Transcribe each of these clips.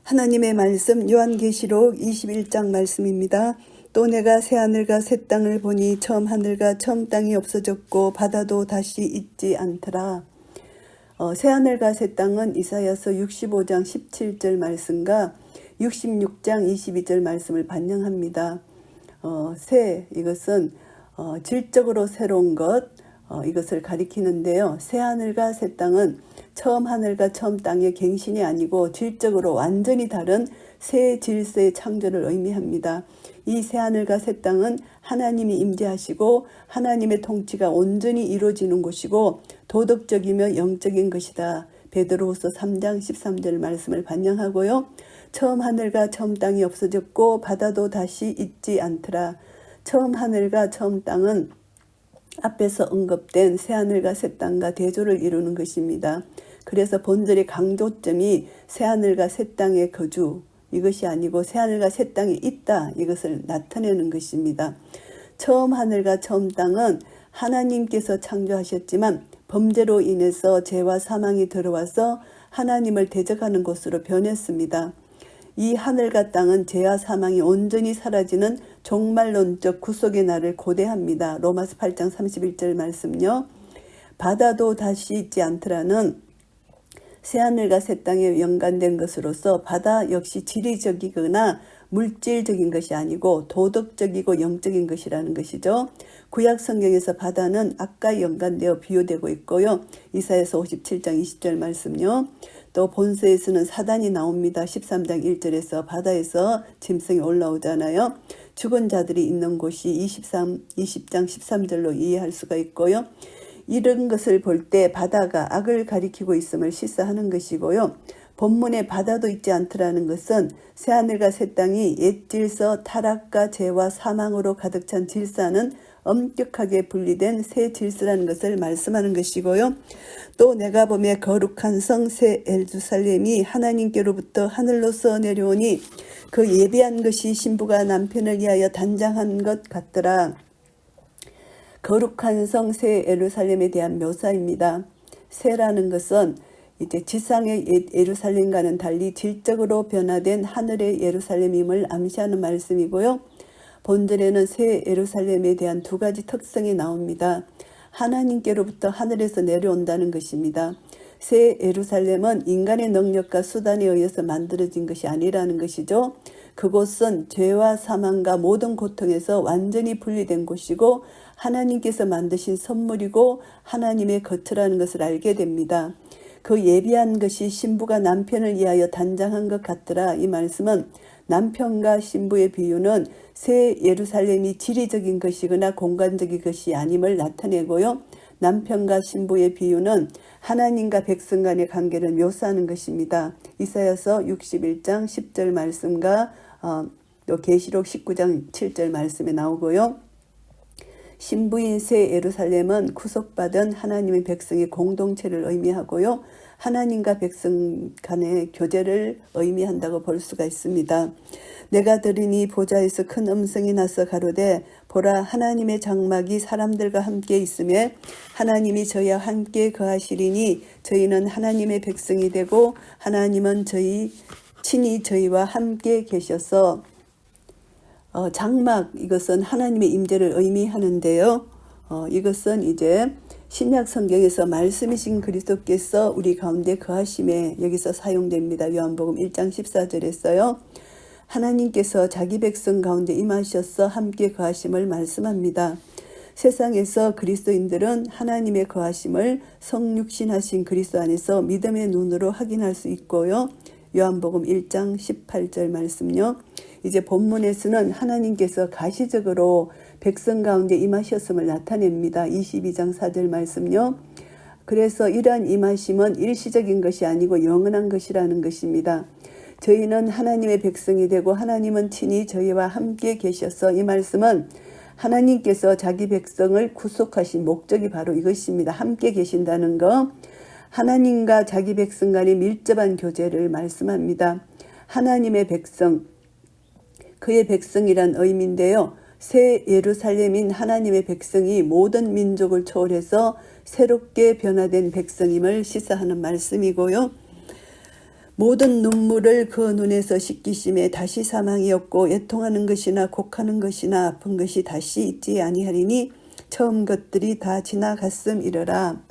하나님의 말씀 요한계시록 21장 말씀입니다. 또 내가 새하늘과 새 땅을 보니 처음 하늘과 처음 땅이 없어졌고 바다도 다시 있지 않더라. 새하늘과 새 땅은 이사야서 65장 17절 말씀과 66장 22절 말씀을 반영합니다. 새 이것은 질적으로 새로운 것 이것을 가리키는데요. 새하늘과 새 땅은 처음 하늘과 처음 땅의 갱신이 아니고 질적으로 완전히 다른 새 질서의 창조를 의미합니다. 이 새하늘과 새 땅은 하나님이 임재하시고 하나님의 통치가 온전히 이루어지는 곳이고 도덕적이며 영적인 것이다. 베드로후서 3장 13절 말씀을 반영하고요. 처음 하늘과 처음 땅이 없어졌고 바다도 다시 있지 않더라. 처음 하늘과 처음 땅은 앞에서 언급된 새하늘과 새 땅과 대조를 이루는 것입니다. 그래서 본절의 강조점이 새하늘과 새 땅의 거주 이것이 아니고 새하늘과 새 땅이 있다 이것을 나타내는 것입니다. 처음 하늘과 처음 땅은 하나님께서 창조하셨지만 범죄로 인해서 죄와 사망이 들어와서 하나님을 대적하는 곳으로 변했습니다. 이 하늘과 땅은 죄와 사망이 온전히 사라지는 종말론적 구속의 날을 고대합니다. 로마서 8장 31절 말씀요. 바다도 다시 있지 않더라는 새하늘과 새 땅에 연관된 것으로서 바다 역시 지리적이거나 물질적인 것이 아니고 도덕적이고 영적인 것이라는 것이죠. 구약 성경에서 바다는 악과 연관되어 비유되고 있고요. 이사야서 57장 20절 말씀요. 또 본서에서는 사단이 나옵니다. 13장 1절에서 바다에서 짐승이 올라오잖아요. 죽은 자들이 있는 곳이 20장 13절로 이해할 수가 있고요. 이런 것을 볼 때 바다가 악을 가리키고 있음을 시사하는 것이고요. 본문에 바다도 있지 않더라는 것은 새하늘과 새 땅이 옛 질서 타락과 죄와 사망으로 가득 찬 질서는 엄격하게 분리된 새 질서라는 것을 말씀하는 것이고요. 또 내가 보매 거룩한 성 새 예루살렘이 하나님께로부터 하늘로서 내려오니 그 예비한 것이 신부가 남편을 위하여 단장한 것 같더라. 거룩한 성 새 예루살렘에 대한 묘사입니다. 새라는 것은 이제 지상의 예루살렘과는 달리 질적으로 변화된 하늘의 예루살렘임을 암시하는 말씀이고요. 본절에는 새 예루살렘에 대한 두 가지 특성이 나옵니다. 하나님께로부터 하늘에서 내려온다는 것입니다. 새 예루살렘은 인간의 능력과 수단에 의해서 만들어진 것이 아니라는 것이죠. 그곳은 죄와 사망과 모든 고통에서 완전히 분리된 곳이고 하나님께서 만드신 선물이고 하나님의 거처라는 것을 알게 됩니다. 그 예비한 것이 신부가 남편을 위하여 단장한 것 같더라. 이 말씀은 남편과 신부의 비유는 새 예루살렘이 지리적인 것이거나 공간적인 것이 아님을 나타내고요. 남편과 신부의 비유는 하나님과 백성 간의 관계를 묘사하는 것입니다. 이사야서 61장 10절 말씀과 또 계시록 19장 7절 말씀에 나오고요. 신부인 새 예루살렘은 구속받은 하나님의 백성의 공동체를 의미하고요. 하나님과 백성 간의 교제를 의미한다고 볼 수가 있습니다. 내가 들으니 보좌에서 큰 음성이 나서 가로되 보라 하나님의 장막이 사람들과 함께 있음에 하나님이 저희와 함께 거하시리니 저희는 하나님의 백성이 되고 하나님은 친히 저희와 함께 계셔서 장막 이것은 하나님의 임재를 의미하는데요. 이것은 이제 신약 성경에서 말씀이신 그리스도께서 우리 가운데 거하심에 여기서 사용됩니다. 요한복음 1장 14절에서요. 하나님께서 자기 백성 가운데 임하셔서 함께 거하심을 말씀합니다. 세상에서 그리스도인들은 하나님의 거하심을 성육신하신 그리스도 안에서 믿음의 눈으로 확인할 수 있고요. 요한복음 1장 18절 말씀요. 이제 본문에서는 하나님께서 가시적으로 백성 가운데 임하셨음을 나타냅니다. 22장 4절 말씀요. 그래서 이러한 임하심은 일시적인 것이 아니고 영원한 것이라는 것입니다. 저희는 하나님의 백성이 되고 하나님은 친히 저희와 함께 계셔서 이 말씀은 하나님께서 자기 백성을 구속하신 목적이 바로 이것입니다. 함께 계신다는 거. 하나님과 자기 백성 간의 밀접한 교제를 말씀합니다. 하나님의 백성, 그의 백성이란 의미인데요. 새 예루살렘인 하나님의 백성이 모든 민족을 초월해서 새롭게 변화된 백성임을 시사하는 말씀이고요. 모든 눈물을 그 눈에서 씻기심에 다시 사망이었고 애통하는 것이나 곡하는 것이나 아픈 것이 다시 있지 아니하리니 처음 것들이 다 지나갔음이러라.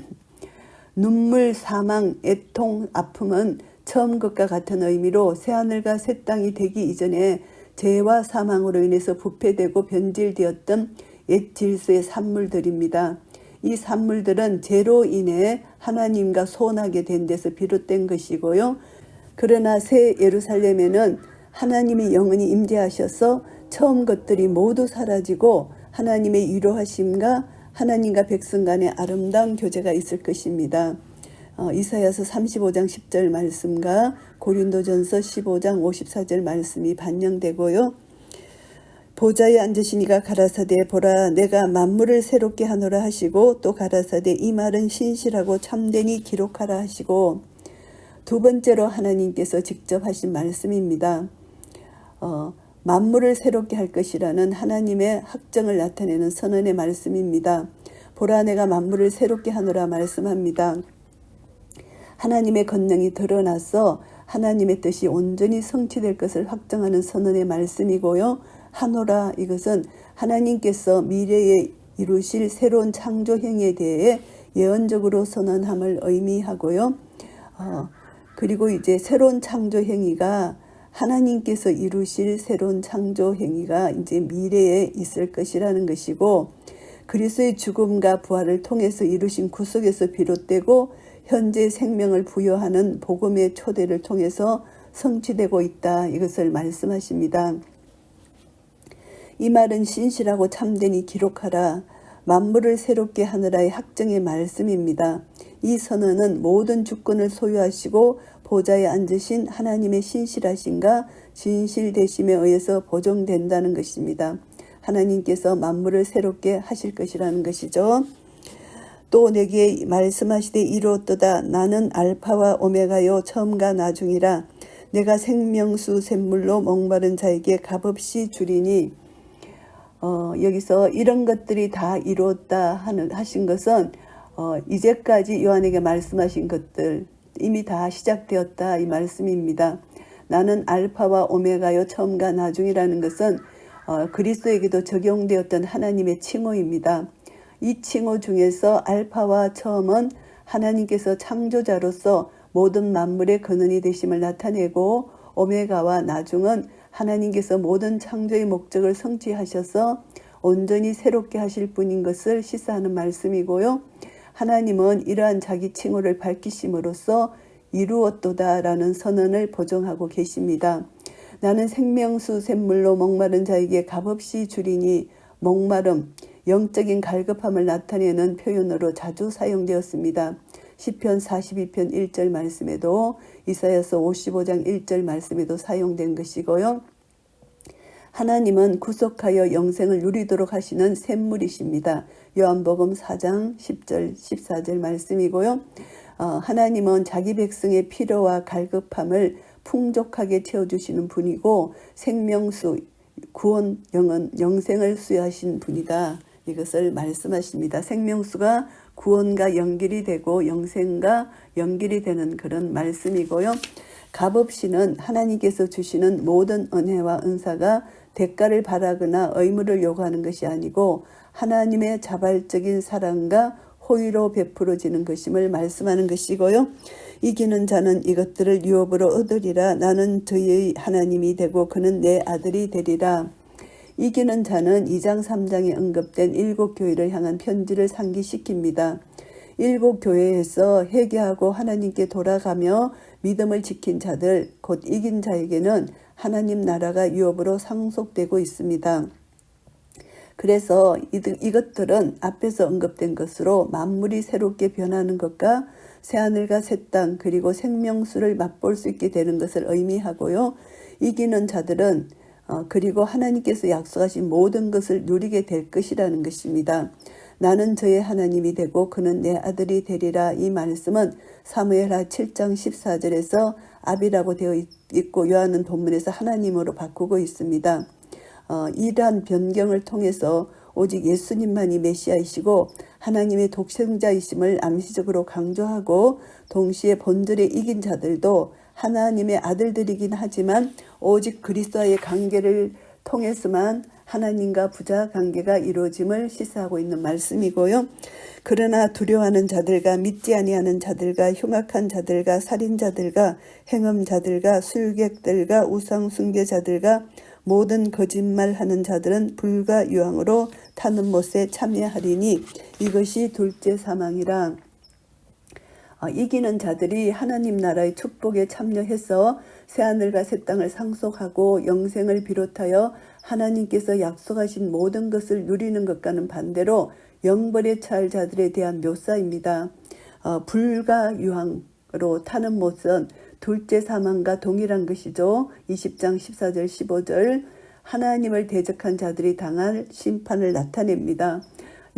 눈물, 사망, 애통, 아픔은 처음 것과 같은 의미로 새하늘과 새 땅이 되기 이전에 죄와 사망으로 인해서 부패되고 변질되었던 옛 질서의 산물들입니다. 이 산물들은 죄로 인해 하나님과 소원하게 된 데서 비롯된 것이고요. 그러나 새 예루살렘에는 하나님이 영원히 임재하셔서 처음 것들이 모두 사라지고 하나님의 위로하심과 하나님과 백성 간의 아름다운 교제가 있을 것입니다. 이사야서 35장 10절 말씀과 고린도전서 15장 54절 말씀이 반영되고요. 보좌에 앉으시니가 가라사대 보라 내가 만물을 새롭게 하노라 하시고 또 가라사대 이 말은 신실하고 참되니 기록하라 하시고 두 번째로 하나님께서 직접 하신 말씀입니다. 만물을 새롭게 할 것이라는 하나님의 확정을 나타내는 선언의 말씀입니다. 보라 내가 만물을 새롭게 하노라 말씀합니다. 하나님의 권능이 드러나서 하나님의 뜻이 온전히 성취될 것을 확정하는 선언의 말씀이고요. 하노라 이것은 하나님께서 미래에 이루실 새로운 창조 행위에 대해 예언적으로 선언함을 의미하고요. 그리고 이제 새로운 창조 행위가 하나님께서 이루실 새로운 창조 행위가 이제 미래에 있을 것이라는 것이고 그리스도의 죽음과 부활을 통해서 이루신 구속에서 비롯되고 현재 생명을 부여하는 복음의 초대를 통해서 성취되고 있다. 이것을 말씀하십니다. 이 말은 신실하고 참되니 기록하라. 만물을 새롭게 하느라의 확정의 말씀입니다. 이 선언은 모든 주권을 소유하시고 보좌에 앉으신 하나님의 신실하심과 진실되심에 의해서 보정된다는 것입니다. 하나님께서 만물을 새롭게 하실 것이라는 것이죠. 또 내게 말씀하시되 이루었도다. 나는 알파와 오메가요 처음과 나중이라. 내가 생명수 샘물로 목마른 자에게 값없이 주리니 여기서 이런 것들이 다 이루었다 하신 것은 이제까지 요한에게 말씀하신 것들 이미 다 시작되었다 이 말씀입니다. 나는 알파와 오메가요 처음과 나중이라는 것은 그리스도에게도 적용되었던 하나님의 칭호입니다. 이 칭호 중에서 알파와 처음은 하나님께서 창조자로서 모든 만물의 근원이 되심을 나타내고 오메가와 나중은 하나님께서 모든 창조의 목적을 성취하셔서 온전히 새롭게 하실 분인 것을 시사하는 말씀이고요. 하나님은 이러한 자기 칭호를 밝히심으로써 이루었도다라는 선언을 보정하고 계십니다. 나는 생명수 샘물로 목마른 자에게 값없이 주리니 목마름, 영적인 갈급함을 나타내는 표현으로 자주 사용되었습니다. 시편 42편 1절 말씀에도 이사야서 55장 1절 말씀에도 사용된 것이고요. 하나님은 구속하여 영생을 누리도록 하시는 샘물이십니다. 요한복음 4장 10절 14절 말씀이고요. 하나님은 자기 백성의 필요와 갈급함을 풍족하게 채워주시는 분이고 생명수, 구원, 영생을 수여하신 분이다. 이것을 말씀하십니다. 생명수가 구원과 연결이 되고 영생과 연결이 되는 그런 말씀이고요. 값없이는 하나님께서 주시는 모든 은혜와 은사가 대가를 바라거나 의무를 요구하는 것이 아니고 하나님의 자발적인 사랑과 호의로 베풀어지는 것임을 말씀하는 것이고요. 이기는 자는 이것들을 유업으로 얻으리라. 나는 저의 하나님이 되고 그는 내 아들이 되리라. 이기는 자는 2장 3장에 언급된 7교회를 향한 편지를 상기시킵니다. 7교회에서 회개하고 하나님께 돌아가며 믿음을 지킨 자들, 곧 이긴 자에게는 하나님 나라가 유업으로 상속되고 있습니다. 그래서 이것들은 앞에서 언급된 것으로 만물이 새롭게 변하는 것과 새하늘과 새 땅 그리고 생명수를 맛볼 수 있게 되는 것을 의미하고요. 이기는 자들은 그리고 하나님께서 약속하신 모든 것을 누리게 될 것이라는 것입니다. 나는 저의 하나님이 되고 그는 내 아들이 되리라. 이 말씀은 사무엘하 7장 14절에서 아비라고 되어 있고 요한은 본문에서 하나님으로 바꾸고 있습니다. 이러한 변경을 통해서 오직 예수님만이 메시아이시고 하나님의 독생자이심을 암시적으로 강조하고 동시에 본들에 이긴 자들도 하나님의 아들들이긴 하지만 오직 그리스도와의 관계를 통해서만 하나님과 부자 관계가 이루어짐을 시사하고 있는 말씀이고요. 그러나 두려워하는 자들과 믿지 아니하는 자들과 흉악한 자들과 살인자들과 행음자들과 술객들과 우상 숭배자들과 모든 거짓말하는 자들은 불과 유황으로 타는 못에 참여하리니 이것이 둘째 사망이라. 이기는 자들이 하나님 나라의 축복에 참여해서 새하늘과 새 땅을 상속하고 영생을 비롯하여 하나님께서 약속하신 모든 것을 누리는 것과는 반대로 영벌에 처할 자들에 대한 묘사입니다. 불과 유황으로 타는 못은 둘째 사망과 동일한 것이죠. 20장 14절 15절 하나님을 대적한 자들이 당할 심판을 나타냅니다.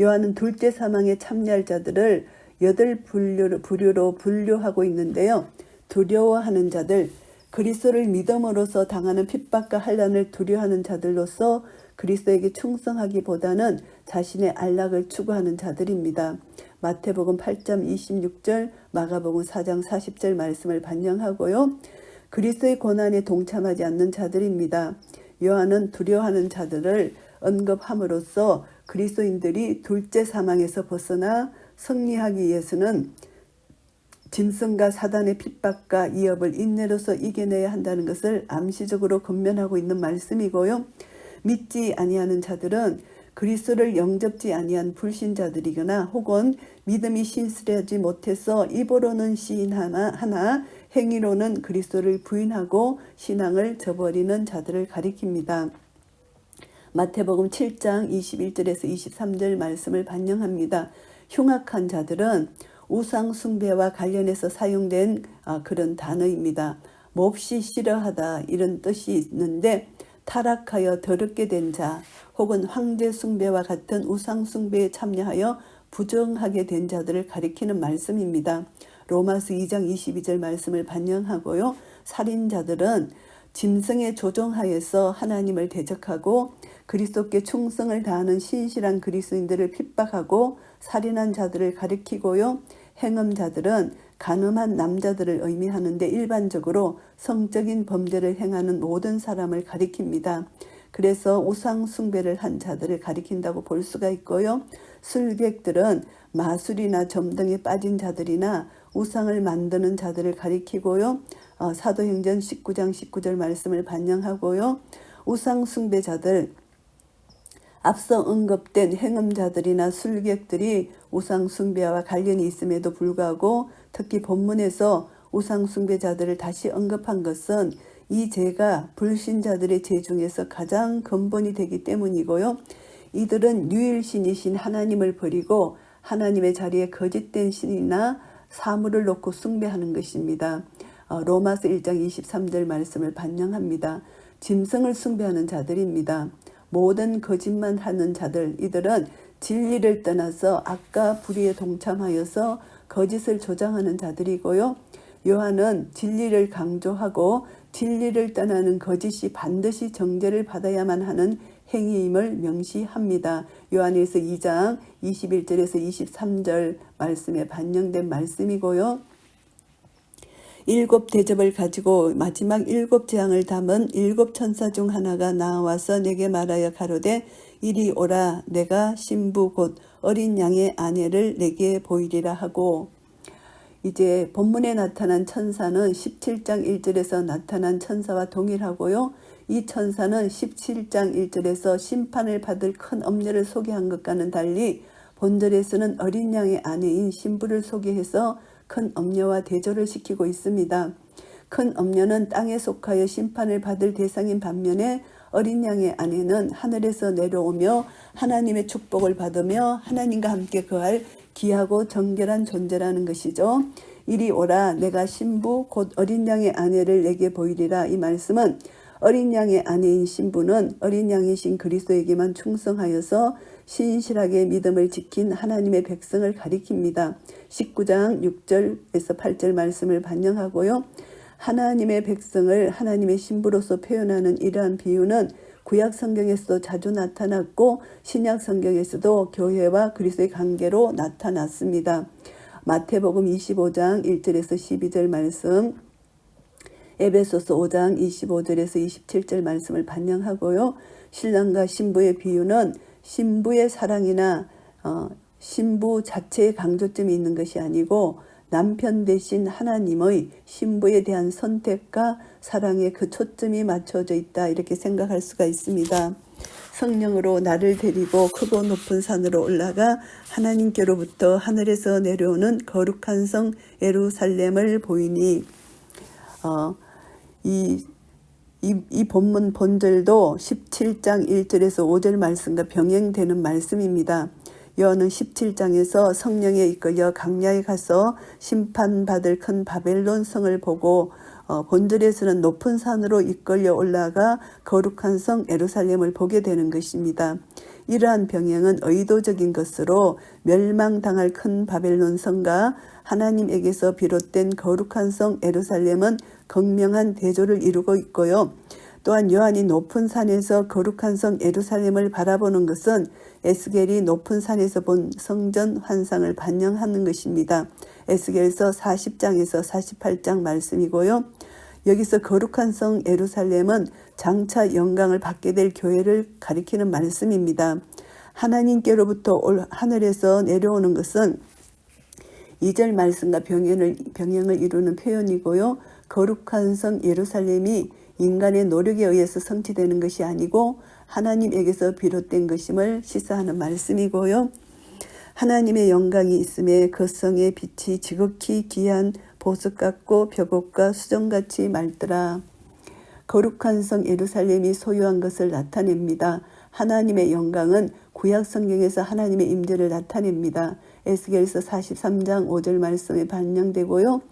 요한은 둘째 사망에 참여할 자들을 8부류로 분류하고 있는데요. 두려워하는 자들, 그리스도를 믿음으로써 당하는 핍박과 환난을 두려워하는 자들로서 그리스도에게 충성하기보다는 자신의 안락을 추구하는 자들입니다. 마태복음 8장 26절, 마가복음 4장 40절 말씀을 반영하고요. 그리스도의 고난에 동참하지 않는 자들입니다. 요한은 두려워하는 자들을 언급함으로써 그리스도인들이 둘째 사망에서 벗어나 승리하기 위해서는 짐승과 사단의 핍박과 위협을 인내로서 이겨내야 한다는 것을 암시적으로 권면하고 있는 말씀이고요. 믿지 아니하는 자들은 그리스도를 영접지 아니한 불신자들이거나 혹은 믿음이 신실하지 못해서 입으로는 시인하나 행위로는 그리스도를 부인하고 신앙을 저버리는 자들을 가리킵니다. 마태복음 7장 21절에서 23절 말씀을 반영합니다. 흉악한 자들은 우상 숭배와 관련해서 사용된 그런 단어입니다. 몹시 싫어하다 이런 뜻이 있는데 타락하여 더럽게 된 자 혹은 황제 숭배와 같은 우상 숭배에 참여하여 부정하게 된 자들을 가리키는 말씀입니다. 로마서 2장 22절 말씀을 반영하고요. 살인자들은 짐승의 조종하에서 하나님을 대적하고 그리스도께 충성을 다하는 신실한 그리스도인들을 핍박하고 살인한 자들을 가리키고요. 행음자들은 간음한 남자들을 의미하는데 일반적으로 성적인 범죄를 행하는 모든 사람을 가리킵니다. 그래서 우상 숭배를 한 자들을 가리킨다고 볼 수가 있고요. 술객들은 마술이나 점등에 빠진 자들이나 우상을 만드는 자들을 가리키고요. 사도행전 19장 19절 말씀을 반영하고요. 우상 숭배자들, 앞서 언급된 행음자들이나 술객들이 우상 숭배와 관련이 있음에도 불구하고 특히 본문에서 우상 숭배자들을 다시 언급한 것은 이 죄가 불신자들의 죄 중에서 가장 근본이 되기 때문이고요. 이들은 유일신이신 하나님을 버리고 하나님의 자리에 거짓된 신이나 사물을 놓고 숭배하는 것입니다. 로마서 1장 23절 말씀을 반영합니다. 짐승을 숭배하는 자들입니다. 모든 거짓만 하는 자들, 이들은 진리를 떠나서 악과 불의에 동참하여서 거짓을 조장하는 자들이고요. 요한은 진리를 강조하고 진리를 떠나는 거짓이 반드시 정죄를 받아야만 하는 행위임을 명시합니다. 요한일서 2장 21절에서 23절 말씀에 반영된 말씀이고요. 7 대접을 가지고 마지막 7 재앙을 담은 7 천사 중 하나가 나와서 내게 말하여 가로되 이리 오라 내가 신부 곧 어린 양의 아내를 내게 보이리라 하고, 이제 본문에 나타난 천사는 17장 1절에서 나타난 천사와 동일하고요. 이 천사는 17장 1절에서 심판을 받을 큰 엄녀를 소개한 것과는 달리 본절에서는 어린 양의 아내인 신부를 소개해서 큰 엄녀와 대조를 시키고 있습니다. 큰 엄녀는 땅에 속하여 심판을 받을 대상인 반면에 어린 양의 아내는 하늘에서 내려오며 하나님의 축복을 받으며 하나님과 함께 거할 귀하고 정결한 존재라는 것이죠. 이리 오라 내가 신부 곧 어린 양의 아내를 내게 보이리라. 이 말씀은 어린 양의 아내인 신부는 어린 양이신 그리스도에게만 충성하여서 신실하게 믿음을 지킨 하나님의 백성을 가리킵니다. 19장 6절에서 8절 말씀을 반영하고요. 하나님의 백성을 하나님의 신부로서 표현하는 이러한 비유는 구약 성경에서도 자주 나타났고 신약 성경에서도 교회와 그리스도의 관계로 나타났습니다. 마태복음 25장 1절에서 12절 말씀, 에베소서 5장 25절에서 27절 말씀을 반영하고요. 신랑과 신부의 비유는 신부의 사랑이나 신부 자체의 강조점이 있는 것이 아니고 남편 대신 하나님의 신부에 대한 선택과 사랑에 그 초점이 맞춰져 있다, 이렇게 생각할 수가 있습니다. 성령으로 나를 데리고 크고 높은 산으로 올라가 하나님께로부터 하늘에서 내려오는 거룩한 성 예루살렘을 보이니, 이 본문 본절도 17장 1절에서 5절 말씀과 병행되는 말씀입니다. 요한은 17장에서 성령에 이끌려 강야에 가서 심판받을 큰 바벨론 성을 보고 본절에서는 높은 산으로 이끌려 올라가 거룩한 성 예루살렘을 보게 되는 것입니다. 이러한 병행은 의도적인 것으로 멸망당할 큰 바벨론 성과 하나님에게서 비롯된 거룩한 성 예루살렘은 극명한 대조를 이루고 있고요. 또한 요한이 높은 산에서 거룩한 성 예루살렘을 바라보는 것은 에스겔이 높은 산에서 본 성전 환상을 반영하는 것입니다. 에스겔서 40장에서 48장 말씀이고요. 여기서 거룩한 성 예루살렘은 장차 영광을 받게 될 교회를 가리키는 말씀입니다. 하나님께로부터 하늘에서 내려오는 것은 2절 말씀과 병행을 이루는 표현이고요. 거룩한 성 예루살렘이 인간의 노력에 의해서 성취되는 것이 아니고 하나님에게서 비롯된 것임을 시사하는 말씀이고요. 하나님의 영광이 있음에 그 성의 빛이 지극히 귀한 보석 같고 벽옥과 수정같이 맑더라. 거룩한 성 예루살렘이 소유한 것을 나타냅니다. 하나님의 영광은 구약 성경에서 하나님의 임재를 나타냅니다. 에스겔서 43장 5절 말씀에 반영되고요.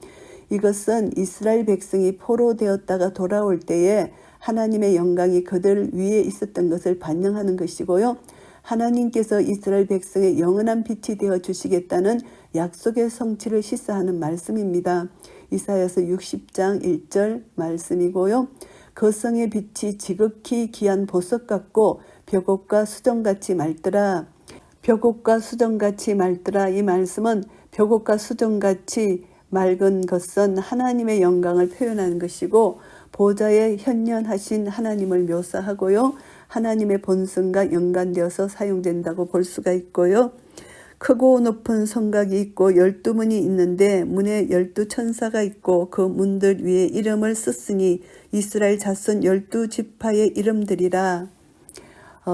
이것은 이스라엘 백성이 포로되었다가 돌아올 때에 하나님의 영광이 그들 위에 있었던 것을 반영하는 것이고요. 하나님께서 이스라엘 백성의 영원한 빛이 되어 주시겠다는 약속의 성취를 시사하는 말씀입니다. 이사야서 60장 1절 말씀이고요. 그 성의 빛이 지극히 귀한 보석 같고 벽옥과 수정같이 맑더라. 벽옥과 수정같이 맑더라. 이 말씀은 벽옥과 수정같이 맑은 것은 하나님의 영광을 표현하는 것이고 보좌에 현현하신 하나님을 묘사하고요. 하나님의 본성과 연관되어서 사용된다고 볼 수가 있고요. 크고 높은 성곽이 있고 12문이 있는데 문에 12천사가 있고 그 문들 위에 이름을 썼으니 이스라엘 자손 12지파의 이름들이라.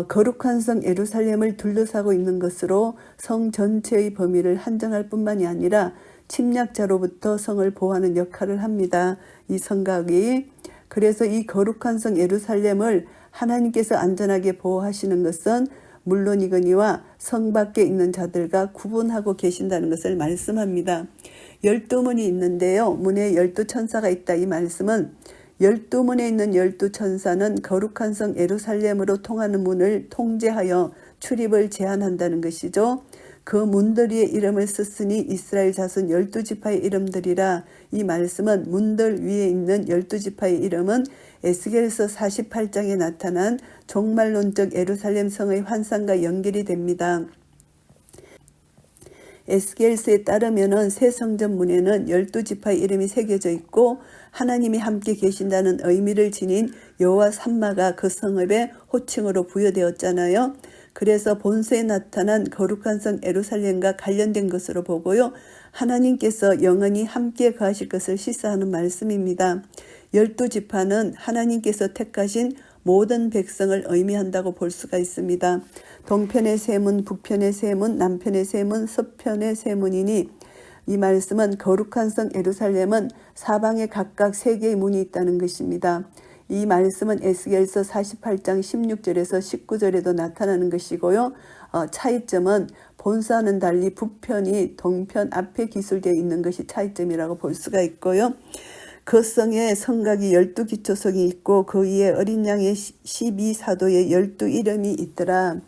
거룩한 성 예루살렘을 둘러싸고 있는 것으로 성 전체의 범위를 한정할 뿐만이 아니라 침략자로부터 성을 보호하는 역할을 합니다. 이 성곽이. 그래서 이 거룩한 성 예루살렘을 하나님께서 안전하게 보호하시는 것은 물론이거니와 성 밖에 있는 자들과 구분하고 계신다는 것을 말씀합니다. 12문이 있는데요. 문에 12천사가 있다. 이 말씀은 12문에 있는 12천사는 거룩한 성 예루살렘으로 통하는 문을 통제하여 출입을 제한한다는 것이죠. 그 문들 위에 이름을 썼으니 이스라엘 자손 12지파의 이름들이라. 이 말씀은 문들 위에 있는 12지파의 이름은 에스겔서 48장에 나타난 종말론적 예루살렘 성의 환상과 연결이 됩니다. 에스겔서에 따르면 새 성전 문에는 12지파의 이름이 새겨져 있고 하나님이 함께 계신다는 의미를 지닌 여호와 삼마가 그 성읍의 호칭으로 부여되었잖아요. 그래서 본서에 나타난 거룩한 성 예루살렘과 관련된 것으로 보고요. 하나님께서 영원히 함께 거하실 것을 시사하는 말씀입니다. 12지파는 하나님께서 택하신 모든 백성을 의미한다고 볼 수가 있습니다. 동편의 세 문, 북편의 세 문, 남편의 세 문, 서편의 세 문이니 이 말씀은 거룩한 성 예루살렘은 사방에 각각 세 개의 문이 있다는 것입니다. 이 말씀은 에스겔서 48장 16절에서 19절에도 나타나는 것이고요. 차이점은 본서와는 달리 북편이 동편 앞에 기술되어 있는 것이 차이점이라고 볼 수가 있고요. 그 성에 성곽이 12기초성이 있고 그 위에 어린 양의 12사도의 12이름이 있더라.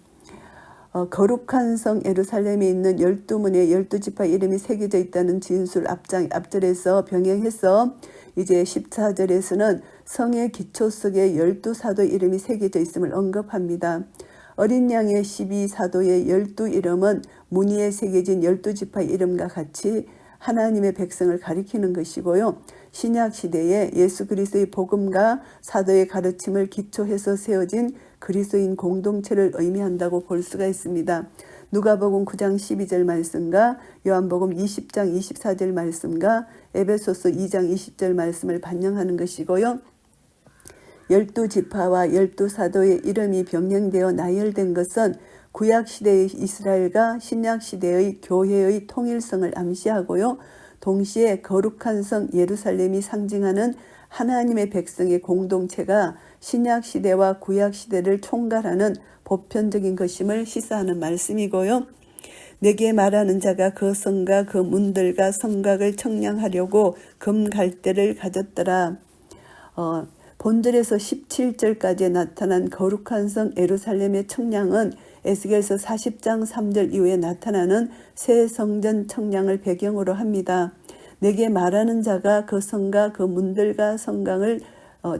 거룩한 성 예루살렘에 있는 12문의 12지파 이름이 새겨져 있다는 진술 앞절에서 병행해서 이제 14절에서는 성의 기초 속에 12사도 이름이 새겨져 있음을 언급합니다. 어린 양의 12사도의 12이름은 무늬에 새겨진 12지파 이름과 같이 하나님의 백성을 가리키는 것이고요. 신약시대에 예수 그리스도의 복음과 사도의 가르침을 기초해서 세워진 그리스도인 공동체를 의미한다고 볼 수가 있습니다. 누가복음 9장 12절 말씀과 요한복음 20장 24절 말씀과 에베소서 2장 20절 말씀을 반영하는 것이고요. 12지파와 12사도의 이름이 병행되어 나열된 것은 구약시대의 이스라엘과 신약시대의 교회의 통일성을 암시하고요. 동시에 거룩한 성 예루살렘이 상징하는 하나님의 백성의 공동체가 신약시대와 구약시대를 총괄하는 보편적인 것임을 시사하는 말씀이고요. 내게 말하는 자가 그 성과 그 문들과 성곽을 청량하려고 금갈대를 가졌더라. 본절에서 17절까지 나타난 거룩한 성 예루살렘의 청량은 에스겔서 40장 3절 이후에 나타나는 새 성전 청량을 배경으로 합니다. 내게 말하는 자가 그 성과 그 문들과 성곽을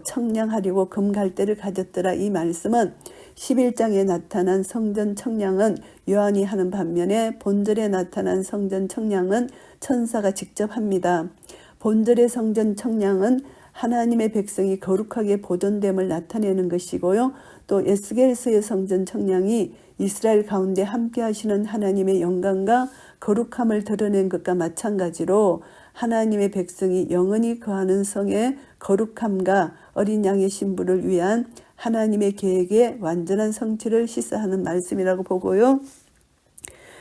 청량하려고 금갈대를 가졌더라. 이 말씀은 11장에 나타난 성전 청량은 요한이 하는 반면에 본절에 나타난 성전 청량은 천사가 직접 합니다. 본절의 성전 청량은 하나님의 백성이 거룩하게 보존됨을 나타내는 것이고요. 또 에스겔서의 성전 청량이 이스라엘 가운데 함께 하시는 하나님의 영광과 거룩함을 드러낸 것과 마찬가지로 하나님의 백성이 영원히 거하는 성의 거룩함과 어린 양의 신부를 위한 하나님의 계획의 완전한 성취를 시사하는 말씀이라고 보고요.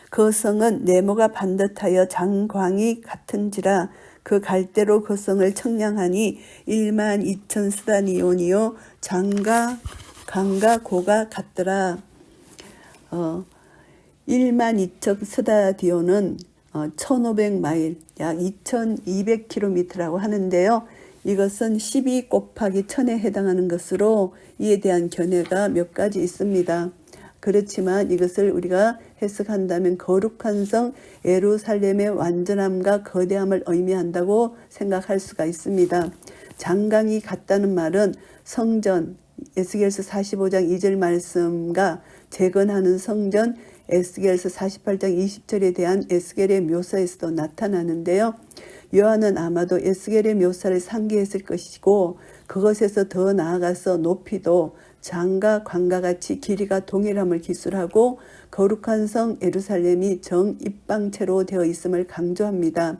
그 성은 네모가 반듯하여 장광이 같은지라 그 갈대로 그 성을 청량하니 12,000 스다니온이요 장과 강과 고가 같더라. 12,000 스다디온은 1,500마일 약 2,200km라고 하는데요. 이것은 12 곱하기 1000에 해당하는 것으로 이에 대한 견해가 몇 가지 있습니다. 그렇지만 이것을 우리가 해석한다면 거룩한 성 예루살렘의 완전함과 거대함을 의미한다고 생각할 수가 있습니다. 장강이 같다는 말은 성전 에스겔서 45장 2절 말씀과 재건하는 성전 에스겔서 48장 20절에 대한 에스겔의 묘사에서도 나타나는데요. 요한은 아마도 에스겔의 묘사를 상기했을 것이고 그것에서 더 나아가서 높이도 장과 광과 같이 길이가 동일함을 기술하고 거룩한 성 예루살렘이 정입방체로 되어 있음을 강조합니다.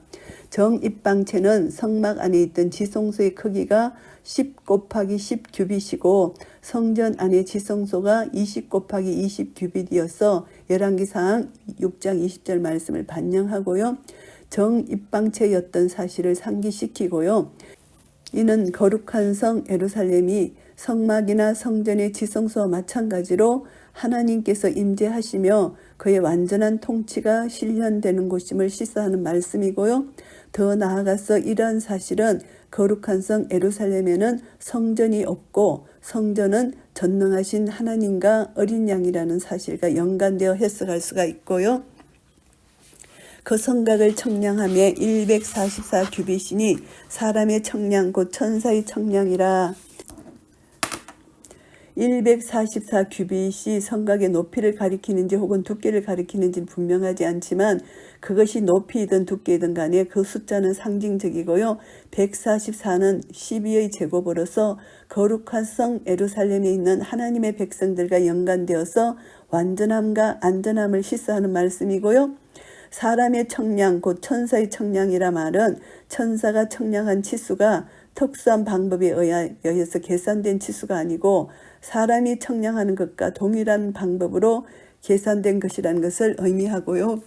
정입방체는 성막 안에 있던 지성소의 크기가 10 곱하기 10 규빗이고 성전 안의 지성소가 20 곱하기 20 규빗이어서 열왕기상 6장 20절 말씀을 반영하고요. 정입방체였던 사실을 상기시키고요. 이는 거룩한 성 예루살렘이 성막이나 성전의 지성소와 마찬가지로 하나님께서 임재하시며 그의 완전한 통치가 실현되는 곳임을 시사하는 말씀이고요. 더 나아가서 이러한 사실은 거룩한 성 예루살렘에는 성전이 없고 성전은 전능하신 하나님과 어린 양이라는 사실과 연관되어 해석할 수가 있고요. 그 성곽을 청량하며 144 규빗이니 사람의 청량 곧 천사의 청량이라. 144 규빗이 성곽의 높이를 가리키는지 혹은 두께를 가리키는지는 분명하지 않지만 그것이 높이든 두께든 간에 그 숫자는 상징적이고요. 144는 12의 제곱으로서 거룩한 성 예루살렘에 있는 하나님의 백성들과 연관되어서 완전함과 안전함을 시사하는 말씀이고요. 사람의 청량 곧 천사의 청량이라 말은 천사가 청량한 치수가 특수한 방법에 의해서 계산된 치수가 아니고 사람이 청량하는 것과 동일한 방법으로 계산된 것이라는 것을 의미하고요.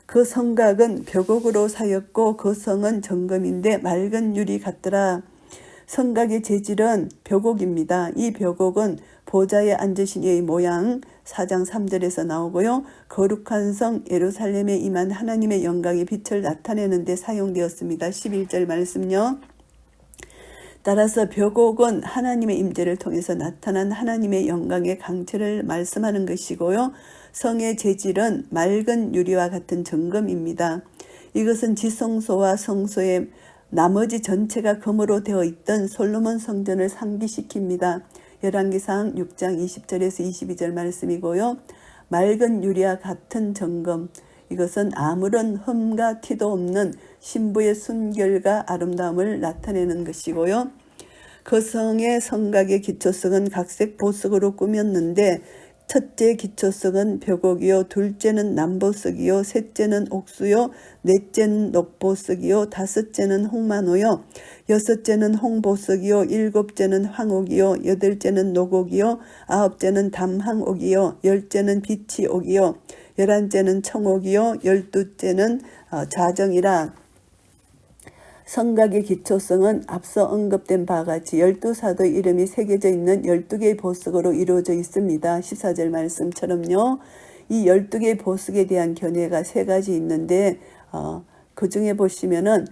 그 성곽은 벽옥으로 사였고 그 성은 정금인데 맑은 유리 같더라. 성곽의 재질은 벽옥입니다. 이 벽옥은 보좌에 앉으신 이의 모양 4장 3절에서 나오고요. 거룩한 성 예루살렘에 임한 하나님의 영광의 빛을 나타내는 데 사용되었습니다. 11절 말씀요. 따라서 벽옥은 하나님의 임재를 통해서 나타난 하나님의 영광의 강체를 말씀하는 것이고요. 성의 재질은 맑은 유리와 같은 정금입니다. 이것은 지성소와 성소의 나머지 전체가 금으로 되어 있던 솔로몬 성전을 상기시킵니다. 열왕기상 6장 20절에서 22절 말씀이고요. 맑은 유리와 같은 정금, 이것은 아무런 흠과 티도 없는 신부의 순결과 아름다움을 나타내는 것이고요. 그 성의 성곽의 기초석은 각색 보석으로 꾸몄는데 첫째 기초석은 벽옥이요, 둘째는 남보석이요, 셋째는 옥수요, 넷째는 녹보석이요, 다섯째는 홍만호요, 여섯째는 홍보석이요, 일곱째는 황옥이요, 여덟째는 녹옥이요, 아홉째는 담항옥이요, 열째는 비치옥이요, 열한째는 청옥이요, 열두째는 자정이라. 성곽의 기초성은 앞서 언급된 바와 같이 12사도의 이름이 새겨져 있는 12개의 보석으로 이루어져 있습니다. 14절 말씀처럼요. 이 12개의 보석에 대한 견해가 세 가지 있는데 그 중에 보시면은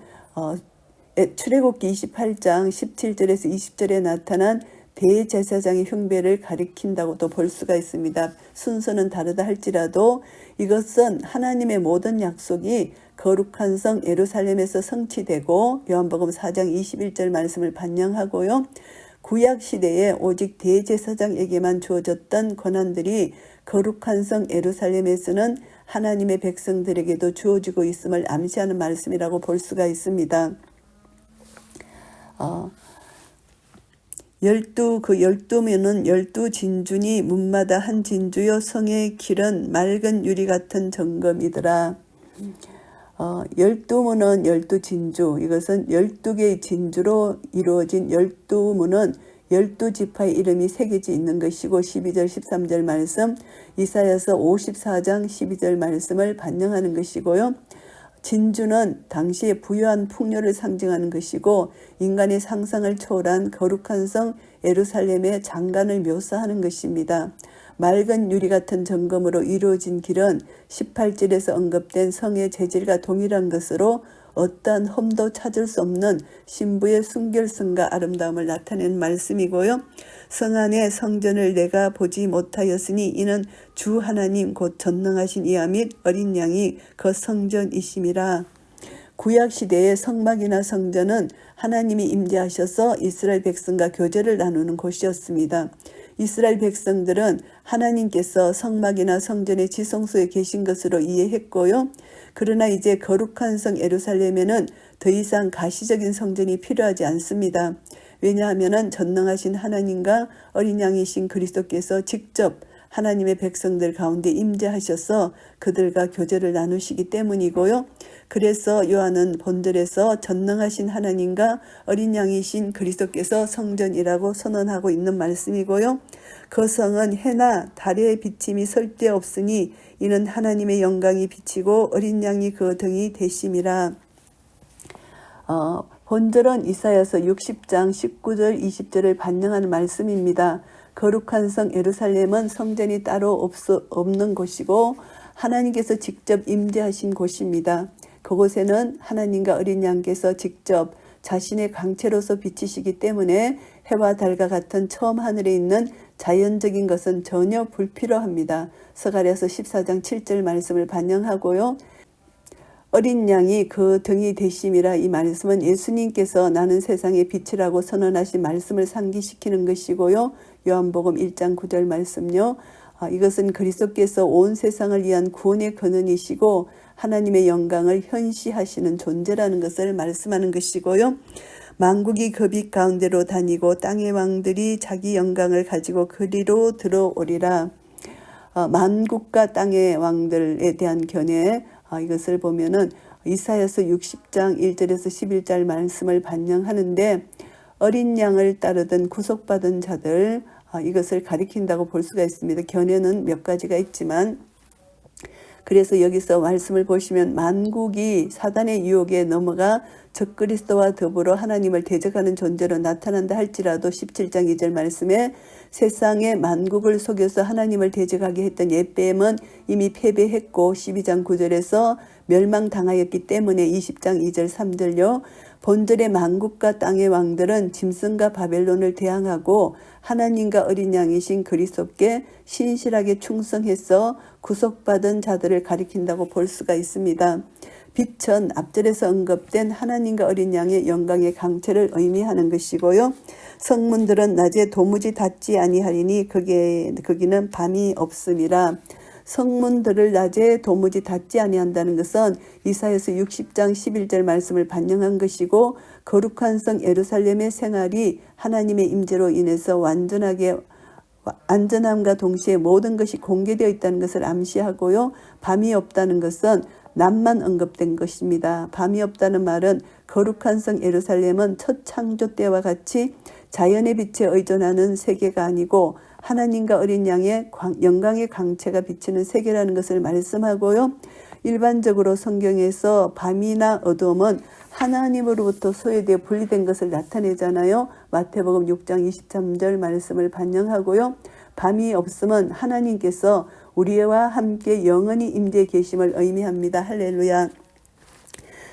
출애굽기 28장 17절에서 20절에 나타난 대제사장의 흉배를 가리킨다고도 볼 수가 있습니다. 순서는 다르다 할지라도 이것은 하나님의 모든 약속이 거룩한 성 예루살렘에서 성취되고 요한복음 4장 21절 말씀을 반영하고요. 구약 시대에 오직 대제사장에게만 주어졌던 권한들이 거룩한 성 예루살렘에서는 하나님의 백성들에게도 주어지고 있음을 암시하는 말씀이라고 볼 수가 있습니다. 열두면은 12진주니 문마다 한 진주요, 성의 길은 맑은 유리 같은 정금이더라. 12문은 12진주, 이것은 12개의 진주로 이루어진 12문은 12지파의 이름이 새겨져 있는 것이고 12절 13절 말씀, 이사야서 54장 12절 말씀을 반영하는 것이고요. 진주는 당시의 부유한 풍요를 상징하는 것이고 인간의 상상을 초월한 거룩한 성 예루살렘의 장관을 묘사하는 것입니다. 맑은 유리 같은 정금으로 이루어진 길은 18절에서 언급된 성의 재질과 동일한 것으로 어떠한 흠도 찾을 수 없는 신부의 순결성과 아름다움을 나타낸 말씀이고요. 성 안에 성전을 내가 보지 못하였으니 이는 주 하나님 곧 전능하신 이하 및 어린 양이 그 성전이심이라. 구약시대의 성막이나 성전은 하나님이 임재하셔서 이스라엘 백성과 교제를 나누는 곳이었습니다. 이스라엘 백성들은 하나님께서 성막이나 성전의 지성소에 계신 것으로 이해했고요. 그러나 이제 거룩한 성 예루살렘에는 더 이상 가시적인 성전이 필요하지 않습니다. 왜냐하면 전능하신 하나님과 어린 양이신 그리스도께서 직접 하나님의 백성들 가운데 임재하셔서 그들과 교제를 나누시기 때문이고요. 그래서 요한은 본절에서 전능하신 하나님과 어린 양이신 그리스도께서 성전이라고 선언하고 있는 말씀이고요. 그 성은 해나 달의 비침이 설대 없으니 이는 하나님의 영광이 비치고 어린 양이 그 등이 되심이라. 본절은 이사야서 60장 19절 20절을 반영하는 말씀입니다. 거룩한 성 예루살렘은 성전이 따로 없는 곳이고 하나님께서 직접 임재하신 곳입니다. 그곳에는 하나님과 어린 양께서 직접 자신의 광채로서 비치시기 때문에 해와 달과 같은 처음 하늘에 있는 자연적인 것은 전혀 불필요합니다. 스가랴서 14장 7절 말씀을 반영하고요. 어린 양이 그 등이 되심이라. 이 말씀은 예수님께서 나는 세상의 빛이라고 선언하신 말씀을 상기시키는 것이고요. 요한복음 1장 9절 말씀요. 이것은 그리스도께서 온 세상을 위한 구원의 근원이시고 하나님의 영광을 현시하시는 존재라는 것을 말씀하는 것이고요. 만국이 그 빛 가운데로 다니고 땅의 왕들이 자기 영광을 가지고 그리로 들어오리라. 만국과 땅의 왕들에 대한 견해, 이것을 보면은 이사야서 60장 1절에서 11절 말씀을 반영하는데 어린 양을 따르던 구속받은 자들, 이것을 가리킨다고 볼 수가 있습니다. 견해는 몇 가지가 있지만 그래서 여기서 말씀을 보시면 만국이 사단의 유혹에 넘어가 적그리스도와 더불어 하나님을 대적하는 존재로 나타난다 할지라도 17장 2절 말씀에 세상의 만국을 속여서 하나님을 대적하게 했던 옛뱀은 이미 패배했고 12장 9절에서 멸망당하였기 때문에 20장 2절 3절요. 본절의 만국과 땅의 왕들은 짐승과 바벨론을 대항하고 하나님과 어린 양이신 그리스도께 신실하게 충성해서 구속받은 자들을 가리킨다고 볼 수가 있습니다. 빛은 앞절에서 언급된 하나님과 어린 양의 영광의 강체를 의미하는 것이고요. 성문들은 낮에 도무지 닫지 아니하리니 거기는 밤이 없음이라. 성문들을 낮에 도무지 닫지 아니한다는 것은 이사야서 60장 11절 말씀을 반영한 것이고, 거룩한 성 예루살렘의 생활이 하나님의 임재로 인해서 안전함과 동시에 모든 것이 공개되어 있다는 것을 암시하고요. 밤이 없다는 것은 낮만 언급된 것입니다. 밤이 없다는 말은 거룩한 성 예루살렘은 첫 창조 때와 같이 자연의 빛에 의존하는 세계가 아니고 하나님과 어린 양의 영광의 광채가 비치는 세계라는 것을 말씀하고요. 일반적으로 성경에서 밤이나 어두움은 하나님으로부터 소외되어 분리된 것을 나타내잖아요. 마태복음 6장 23절 말씀을 반영하고요. 밤이 없음은 하나님께서 우리와 함께 영원히 임재해 계심을 의미합니다. 할렐루야.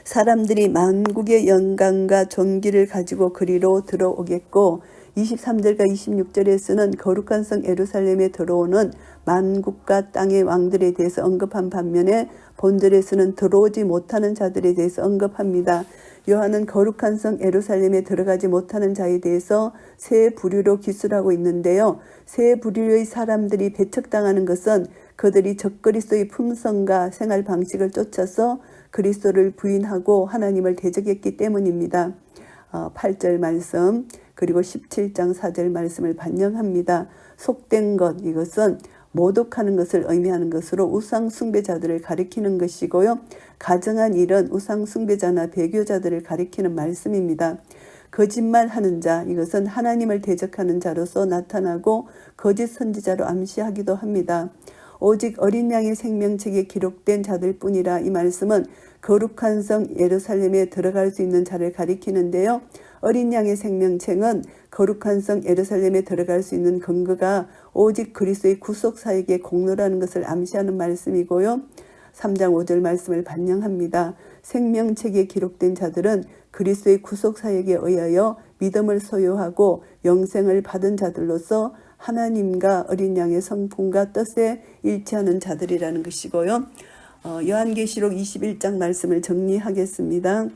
사람들이 만국의 영광과 존귀를 가지고 그리로 들어오겠고, 23절과 26절에서는 거룩한 성 예루살렘에 들어오는 만국과 땅의 왕들에 대해서 언급한 반면에 본절에서는 들어오지 못하는 자들에 대해서 언급합니다. 요한은 거룩한 성 예루살렘에 들어가지 못하는 자에 대해서 세 부류로 기술하고 있는데요. 세 부류의 사람들이 배척당하는 것은 그들이 적그리스도의 품성과 생활 방식을 쫓아서 그리스도를 부인하고 하나님을 대적했기 때문입니다. 8절 말씀 그리고 17장 4절 말씀을 반영합니다. 속된 것, 이것은 모독하는 것을 의미하는 것으로 우상 숭배자들을 가리키는 것이고요. 가정한 일은 우상 숭배자나 배교자들을 가리키는 말씀입니다. 거짓말하는 자, 이것은 하나님을 대적하는 자로서 나타나고 거짓 선지자로 암시하기도 합니다. 오직 어린 양의 생명책에 기록된 자들 뿐이라. 이 말씀은 거룩한 성 예루살렘에 들어갈 수 있는 자를 가리키는데요. 어린 양의 생명책은 거룩한 성 예루살렘에 들어갈 수 있는 근거가 오직 그리스도의 구속 사역의 공로라는 것을 암시하는 말씀이고요. 3장 5절 말씀을 반영합니다. 생명책에 기록된 자들은 그리스도의 구속 사역에 의하여 믿음을 소유하고 영생을 받은 자들로서 하나님과 어린 양의 성품과 뜻에 일치하는 자들이라는 것이고요. 요한계시록 21장 말씀을 정리하겠습니다.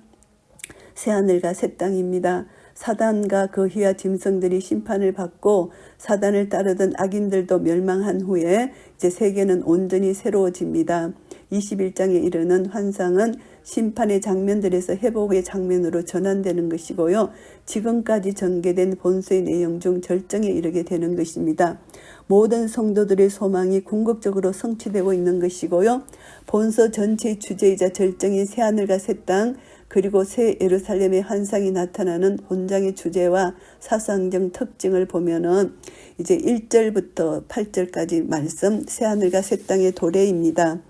새하늘과 새 땅입니다. 사단과 그 휘하 짐승들이 심판을 받고 사단을 따르던 악인들도 멸망한 후에 이제 세계는 온전히 새로워집니다. 21장에 이르는 환상은 심판의 장면들에서 회복의 장면으로 전환되는 것이고요. 지금까지 전개된 본서의 내용 중 절정에 이르게 되는 것입니다. 모든 성도들의 소망이 궁극적으로 성취되고 있는 것이고요. 본서 전체의 주제이자 절정인 새하늘과 새 땅, 그리고 새 예루살렘의 환상이 나타나는 본장의 주제와 사상적 특징을 보면은 이제 1절부터 8절까지 말씀, 새하늘과 새 땅의 도래입니다.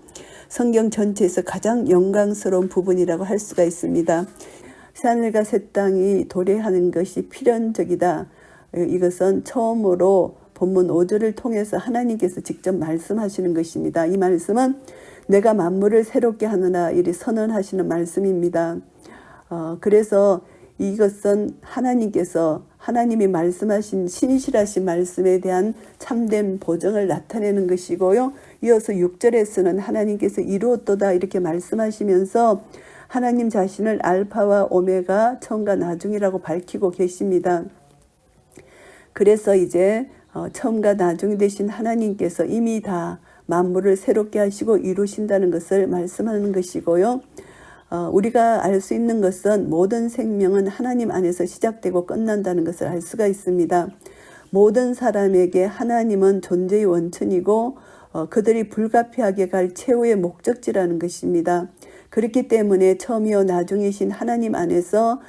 성경 전체에서 가장 영광스러운 부분이라고 할 수가 있습니다. 새하늘과 새 땅이 도래하는 것이 필연적이다. 이것은 처음으로 본문 5절을 통해서 하나님께서 직접 말씀하시는 것입니다. 이 말씀은 내가 만물을 새롭게 하느라 이리 선언하시는 말씀입니다. 그래서 이것은 하나님이 말씀하신 신실하신 말씀에 대한 참된 보증을 나타내는 것이고요. 이어서 6절에서는 하나님께서 이루었도다 이렇게 말씀하시면서 하나님 자신을 알파와 오메가 처음과 나중이라고 밝히고 계십니다. 그래서 이제 처음과 나중이 되신 하나님께서 이미 다 만물을 새롭게 하시고 이루신다는 것을 말씀하는 것이고요. 우리가 알 수 있는 것은 모든 생명은 하나님 안에서 시작되고 끝난다는 것을 알 수가 있습니다. 모든 사람에게 하나님은 존재의 원천이고 그들이 불가피하게 갈 최후의 목적지라는 것입니다. 그렇기 때문에 처음이요 나중이신 하나님 안에서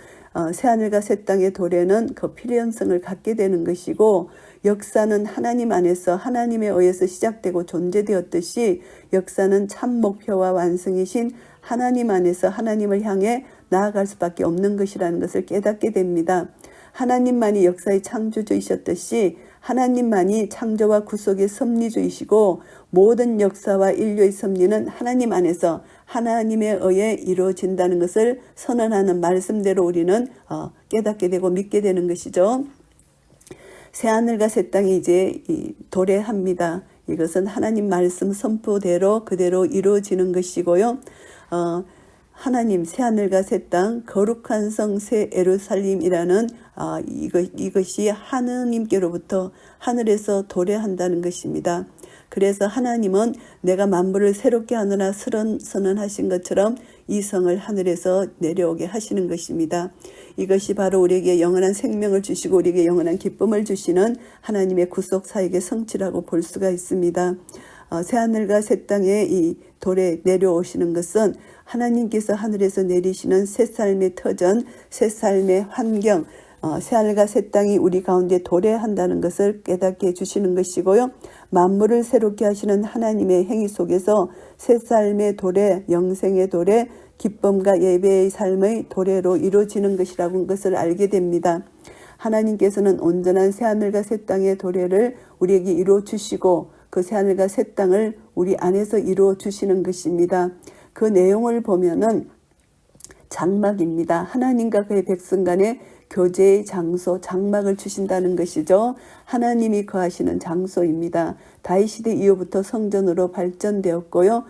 새하늘과 새 땅의 도래는 그 필연성을 갖게 되는 것이고, 역사는 하나님 안에서 하나님에 의해서 시작되고 존재되었듯이 역사는 참 목표와 완성이신 하나님 안에서 하나님을 향해 나아갈 수밖에 없는 것이라는 것을 깨닫게 됩니다. 하나님만이 역사의 창조주이셨듯이 하나님만이 창조와 구속의 섭리주이시고 모든 역사와 인류의 섭리는 하나님 안에서 하나님에 의해 이루어진다는 것을 선언하는 말씀대로 우리는 깨닫게 되고 믿게 되는 것이죠. 새하늘과 새 땅이 이제 도래합니다. 이것은 하나님 말씀 선포대로 그대로 이루어지는 것이고요. 하나님 새하늘과 새 땅 거룩한 성 새 예루살렘이라는 이것이 하느님께로부터 하늘에서 도래한다는 것입니다. 그래서 하나님은 내가 만물을 새롭게 하느라 선언하신 것처럼 이 성을 하늘에서 내려오게 하시는 것입니다. 이것이 바로 우리에게 영원한 생명을 주시고 우리에게 영원한 기쁨을 주시는 하나님의 구속 사역의 성취라고 볼 수가 있습니다. 새하늘과 새 땅에 이 돌에 내려오시는 것은 하나님께서 하늘에서 내리시는 새 삶의 터전, 새 삶의 환경, 새하늘과 새 땅이 우리 가운데 도래한다는 것을 깨닫게 해주시는 것이고요. 만물을 새롭게 하시는 하나님의 행위 속에서 새 삶의 도래, 영생의 도래, 기쁨과 예배의 삶의 도래로 이루어지는 것이라는 것을 알게 됩니다. 하나님께서는 온전한 새하늘과 새 땅의 도래를 우리에게 이루어 주시고 그 새하늘과 새 땅을 우리 안에서 이루어 주시는 것입니다. 그 내용을 보면은 장막입니다. 하나님과 그의 백성 간의 교제의 장소, 장막을 주신다는 것이죠. 하나님이 거하시는 장소입니다. 다윗시대 이후부터 성전으로 발전되었고요.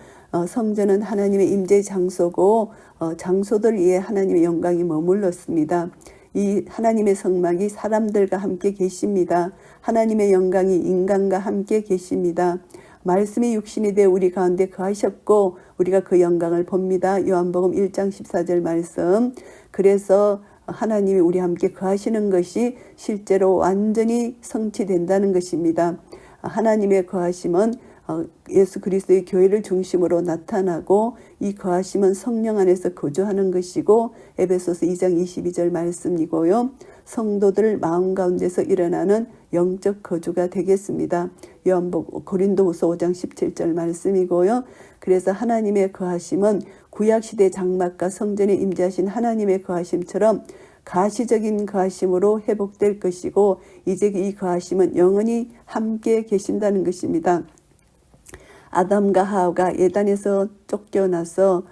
성전은 하나님의 임재 장소고 장소들 위에 하나님의 영광이 머물렀습니다. 이 하나님의 성막이 사람들과 함께 계십니다. 하나님의 영광이 인간과 함께 계십니다. 말씀이 육신이 되어 우리 가운데 거하셨고 우리가 그 영광을 봅니다. 요한복음 1장 14절 말씀. 그래서 하나님이 우리 함께 거하시는 것이 실제로 완전히 성취된다는 것입니다. 하나님의 거하심은 예수 그리스도의 교회를 중심으로 나타나고 이 거하심은 성령 안에서 거주하는 것이고 에베소서 2장 22절 말씀이고요. 성도들 마음 가운데서 일어나는 영적 거주가 되겠습니다. 고린도후서 5장 17절 말씀이고요. 그래서 하나님의 거하심은 구약시대 장막과 성전에 임재하신 하나님의 거하심처럼 가시적인 거하심으로 회복될 것이고 이제 이 거하심은 영원히 함께 계신다는 것입니다. 아담과 하와가 예단에서 쫓겨나서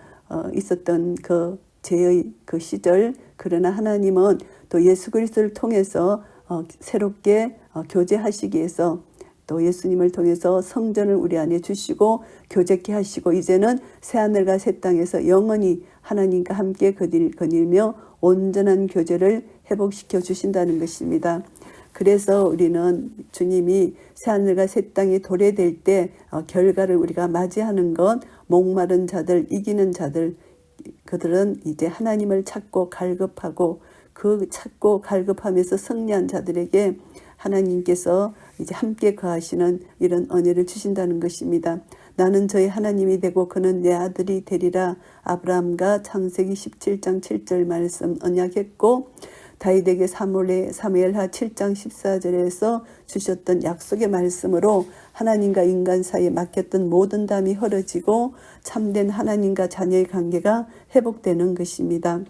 있었던 그 죄의 그 시절, 그러나 하나님은 또 예수 그리스도를 통해서 새롭게 교제하시기 위해서 또 예수님을 통해서 성전을 우리 안에 주시고 교제케 하시고 이제는 새하늘과 새 땅에서 영원히 하나님과 함께 거닐며 온전한 교제를 회복시켜 주신다는 것입니다. 그래서 우리는 주님이 새하늘과 새 땅이 도래될 때 결과를 우리가 맞이하는 것, 목마른 자들, 이기는 자들, 그들은 이제 하나님을 찾고 갈급하고 그 찾고 갈급하면서 승리한 자들에게 하나님께서 이제 함께 거하시는 이런 은혜를 주신다는 것입니다. 나는 저희 하나님이 되고 그는 내 아들이 되리라. 아브라함과 창세기 17장 7절 말씀 언약했고 다윗에게 사무엘하 7장 14절에서 주셨던 약속의 말씀으로 하나님과 인간 사이에 막혔던 모든 담이 헐어지고 참된 하나님과 자녀의 관계가 회복되는 것입니다.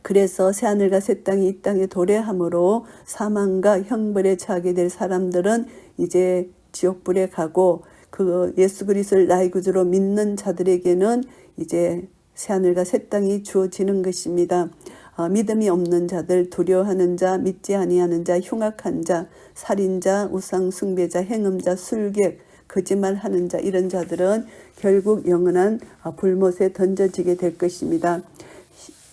그래서 새하늘과 새 땅이 이 땅에 도래함으로 사망과 형벌에 처하게 될 사람들은 이제 지옥불에 가고 그 예수 그리스도를 나의 구주로 믿는 자들에게는 이제 새하늘과 새 땅이 주어지는 것입니다. 믿음이 없는 자들, 두려워하는 자, 믿지 아니하는 자, 흉악한 자, 살인자, 우상 숭배자, 행음자, 술객, 거짓말하는 자 이런 자들은 결국 영원한 불못에 던져지게 될 것입니다.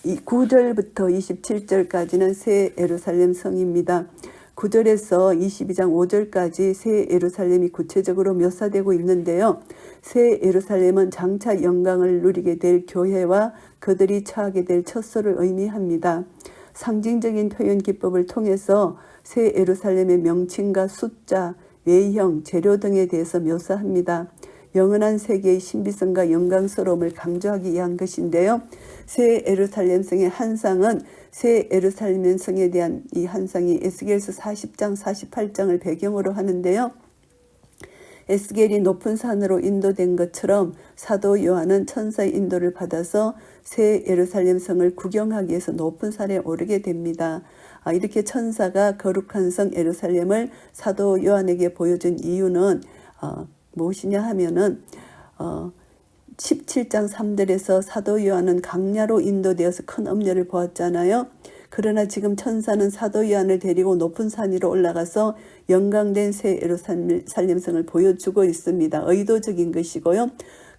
9절부터 27절까지는 새 예루살렘 성입니다. 9절에서 22장 5절까지 새 예루살렘이 구체적으로 묘사되고 있는데요. 새 예루살렘은 장차 영광을 누리게 될 교회와 그들이 처하게 될 처소를 의미합니다. 상징적인 표현 기법을 통해서 새 예루살렘의 명칭과 숫자, 외형, 재료 등에 대해서 묘사합니다. 영원한 세계의 신비성과 영광스러움을 강조하기 위한 것인데요. 새 예루살렘 성의 한상은 새 예루살렘 성에 대한 이 한상이 에스겔서 40장 48장을 배경으로 하는데요. 에스겔이 높은 산으로 인도된 것처럼 사도 요한은 천사의 인도를 받아서 새 예루살렘 성을 구경하기 위해서 높은 산에 오르게 됩니다. 이렇게 천사가 거룩한 성 예루살렘을 사도 요한에게 보여준 이유는 무엇이냐 하면은 17장 3절에서 사도 요한은 강야로 인도되어서 큰 엄려를 보았잖아요. 그러나 지금 천사는 사도 요한을 데리고 높은 산 위로 올라가서 영광된 새 예루살렘 성을 보여주고 있습니다. 의도적인 것이고요.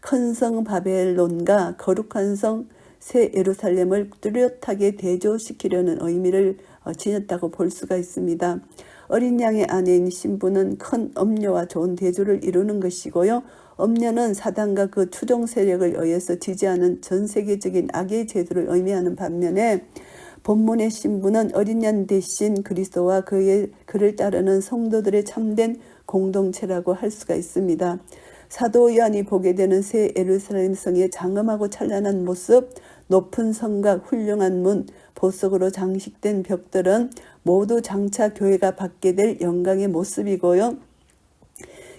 큰 성 바벨론과 거룩한 성 새 예루살렘을 뚜렷하게 대조시키려는 의미를 지녔다고 볼 수가 있습니다. 어린 양의 아내인 신부는 큰 엄려와 좋은 대조를 이루는 것이고요. 엄려는 사단과 그 추종 세력을 의해서 지지하는 전 세계적인 악의 제도를 의미하는 반면에 본문의 신부는 어린 양 대신 그리스도와 그를 따르는 성도들의 참된 공동체라고 할 수가 있습니다. 사도 요한이 보게 되는 새 예루살렘 성의 장엄하고 찬란한 모습, 높은 성과 훌륭한 문, 보석으로 장식된 벽들은 모두 장차 교회가 받게 될 영광의 모습이고요.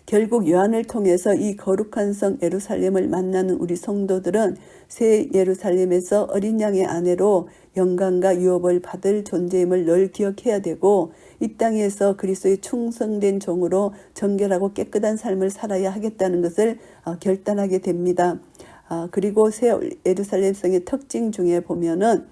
결국 요한을 통해서 이 거룩한 성 예루살렘을 만나는 우리 성도들은 새 예루살렘에서 어린 양의 아내로 영광과 유업을 받을 존재임을 늘 기억해야 되고, 이 땅에서 그리스도의 충성된 종으로 정결하고 깨끗한 삶을 살아야 하겠다는 것을 결단하게 됩니다. 그리고 새 예루살렘 성의 특징 중에 보면은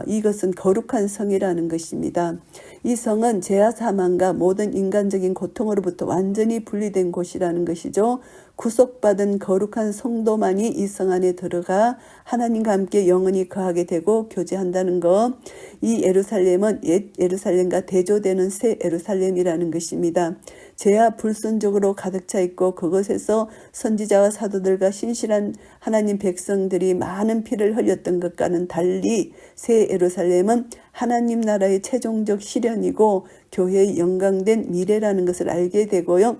이것은 거룩한 성이라는 것입니다. 이 성은 죄와 사망과 모든 인간적인 고통으로부터 완전히 분리된 곳이라는 것이죠. 구속받은 거룩한 성도만이 이 성 안에 들어가 하나님과 함께 영원히 거하게 되고 교제한다는 것. 이 예루살렘은 옛 예루살렘과 대조되는 새 예루살렘이라는 것입니다. 죄와 불순종으로 가득 차 있고 그것에서 선지자와 사도들과 신실한 하나님 백성들이 많은 피를 흘렸던 것과는 달리 새 예루살렘은 하나님 나라의 최종적 실현이고 교회의 영광된 미래라는 것을 알게 되고요.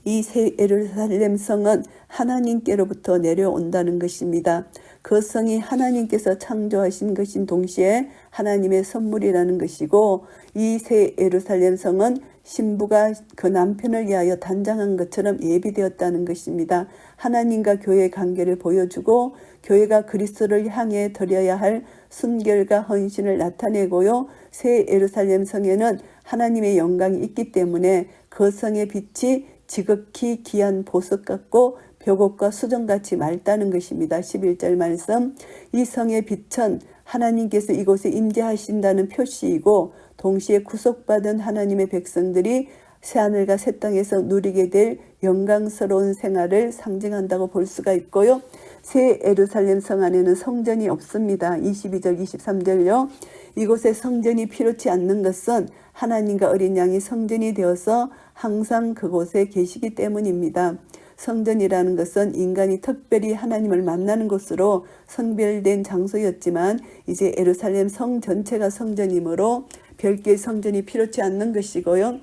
이 새 예루살렘 성은 하나님께로부터 내려온다는 것입니다. 그 성이 하나님께서 창조하신 것인 동시에 하나님의 선물이라는 것이고, 이 새 예루살렘 성은 신부가 그 남편을 위하여 단장한 것처럼 예비되었다는 것입니다. 하나님과 교회의 관계를 보여주고 교회가 그리스도를 향해 드려야 할 순결과 헌신을 나타내고요. 새 예루살렘 성에는 하나님의 영광이 있기 때문에 그 성의 빛이 지극히 귀한 보석 같고 벽옥과 수정같이 맑다는 것입니다. 11절 말씀, 이 성의 빛은 하나님께서 이곳에 임재하신다는 표시이고 동시에 구속받은 하나님의 백성들이 새하늘과 새 땅에서 누리게 될 영광스러운 생활을 상징한다고 볼 수가 있고요. 새 예루살렘 성 안에는 성전이 없습니다. 22절 23절요. 이곳에 성전이 필요치 않는 것은 하나님과 어린 양이 성전이 되어서 항상 그곳에 계시기 때문입니다. 성전이라는 것은 인간이 특별히 하나님을 만나는 곳으로 성별된 장소였지만 이제 예루살렘 성 전체가 성전이므로 별개의 성전이 필요치 않는 것이고요.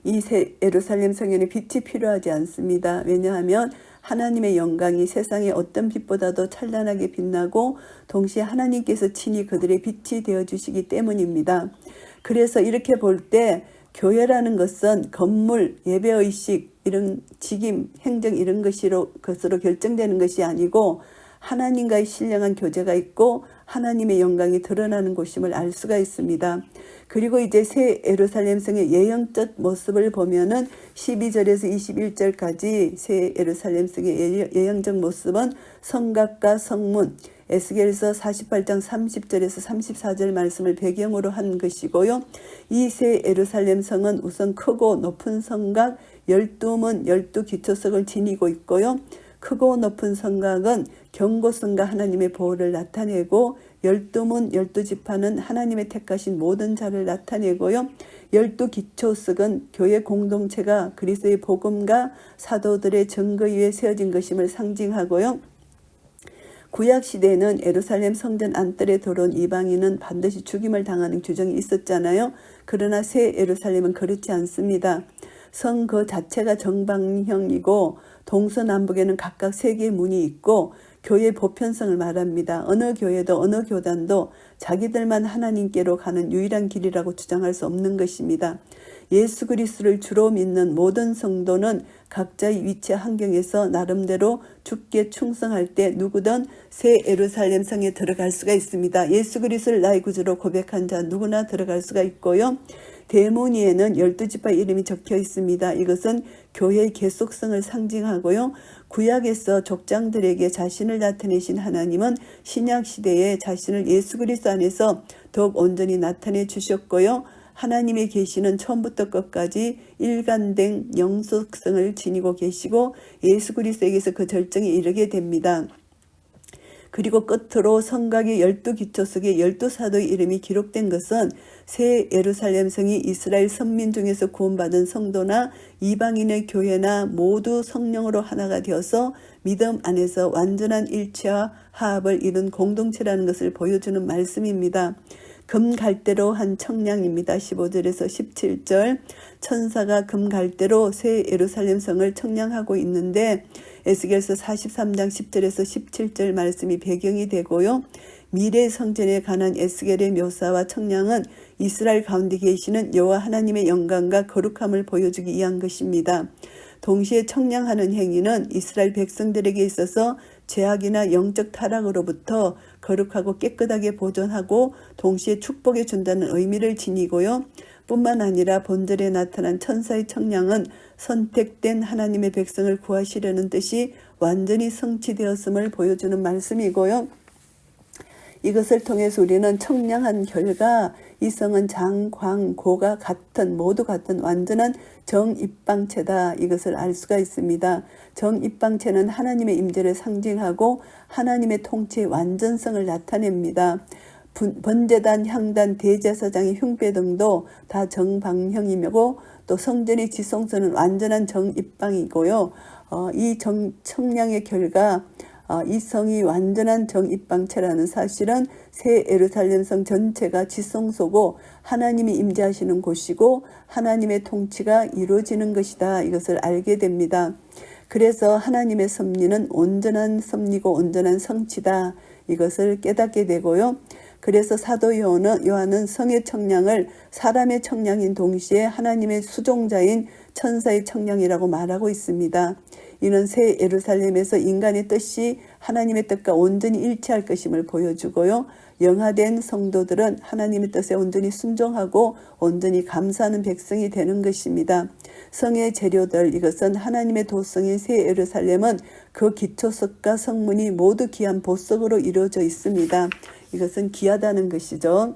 이 새 예루살렘 성에는 빛이 필요하지 않습니다. 왜냐하면 하나님의 영광이 세상의 어떤 빛보다도 찬란하게 빛나고 동시에 하나님께서 친히 그들의 빛이 되어주시기 때문입니다. 그래서 이렇게 볼 때 교회라는 것은 건물, 예배의식, 이런 직임, 행정 이런 것으로 결정되는 것이 아니고 하나님과의 신령한 교제가 있고 하나님의 영광이 드러나는 곳임을 알 수가 있습니다. 그리고 이제 새 예루살렘 성의 예형적 모습을 보면은 12절에서 21절까지 새 예루살렘 성의 예형적 모습은 성곽과 성문, 에스겔서 48장 30절에서 34절 말씀을 배경으로 한 것이고요. 이 새 예루살렘 성은 우선 크고 높은 성곽 12문 12기초석을 지니고 있고요. 크고 높은 성곽은 경고성과 하나님의 보호를 나타내고 12문 12지파는 하나님의 택하신 모든 자를 나타내고요. 12기초석은 교회 공동체가 그리스도의 복음과 사도들의 증거 위에 세워진 것임을 상징하고요. 구약시대에는 예루살렘 성전 안뜰에 들어온 이방인은 반드시 죽임을 당하는 규정이 있었잖아요. 그러나 새 예루살렘은 그렇지 않습니다. 성 그 자체가 정방형이고 동서남북에는 각각 3개의 문이 있고 교회 보편성을 말합니다. 어느 교회도 어느 교단도 자기들만 하나님께로 가는 유일한 길이라고 주장할 수 없는 것입니다. 예수 그리스도를 주로 믿는 모든 성도는 각자의 위치 환경에서 나름대로 주께 충성할 때 누구든 새 예루살렘 성에 들어갈 수가 있습니다. 예수 그리스도를 나의 구주로 고백한 자 누구나 들어갈 수가 있고요. 대문위에는 12지파 이름이 적혀 있습니다. 이것은 교회의 계속성을 상징하고요. 구약에서 족장들에게 자신을 나타내신 하나님은 신약 시대에 자신을 예수 그리스도 안에서 더욱 온전히 나타내 주셨고요. 하나님의 계시는 처음부터 끝까지 일관된 영속성을 지니고 계시고 예수 그리스도에게서 그 절정에 이르게 됩니다. 그리고 끝으로 성곽의 12기초 속에 12사도의 이름이 기록된 것은 새 예루살렘 성이 이스라엘 선민 중에서 구원받은 성도나 이방인의 교회나 모두 성령으로 하나가 되어서 믿음 안에서 완전한 일치와 화합을 이룬 공동체라는 것을 보여주는 말씀입니다. 금갈대로 한 청량입니다. 15절에서 17절 천사가 금갈대로 새 예루살렘 성을 청량하고 있는데 에스겔서 43장 10절에서 17절 말씀이 배경이 되고요. 미래 성전에 관한 에스겔의 묘사와 청량은 이스라엘 가운데 계시는 여호와 하나님의 영광과 거룩함을 보여주기 위한 것입니다. 동시에 청량하는 행위는 이스라엘 백성들에게 있어서 죄악이나 영적 타락으로부터 거룩하고 깨끗하게 보존하고 동시에 축복해 준다는 의미를 지니고요. 뿐만 아니라 본절에 나타난 천사의 청량은 선택된 하나님의 백성을 구하시려는 뜻이 완전히 성취되었음을 보여주는 말씀이고요. 이것을 통해서 우리는 청량한 결과 이 성은 장, 광, 고가 모두 같은 완전한 정입방체다. 이것을 알 수가 있습니다. 정입방체는 하나님의 임재를 상징하고 하나님의 통치의 완전성을 나타냅니다. 번제단, 향단, 대제사장의 흉배 등도 다 정방형이고 또 성전의 지성소는 완전한 정입방이고요. 이 청량의 결과 이 성이 완전한 정입방체라는 사실은 새 예루살렘 성 전체가 지성소고 하나님이 임재하시는 곳이고 하나님의 통치가 이루어지는 것이다. 이것을 알게 됩니다. 그래서 하나님의 섭리는 온전한 섭리고 온전한 성취다. 이것을 깨닫게 되고요. 그래서 사도 요한은 성의 청량을 사람의 청량인 동시에 하나님의 수종자인 천사의 청량이라고 말하고 있습니다. 이는 새 예루살렘에서 인간의 뜻이 하나님의 뜻과 온전히 일치할 것임을 보여주고요. 영화된 성도들은 하나님의 뜻에 온전히 순종하고 온전히 감사하는 백성이 되는 것입니다. 성의 재료들, 이것은 하나님의 도성인 새 예루살렘은 그 기초석과 성문이 모두 귀한 보석으로 이루어져 있습니다. 이것은 귀하다는 것이죠.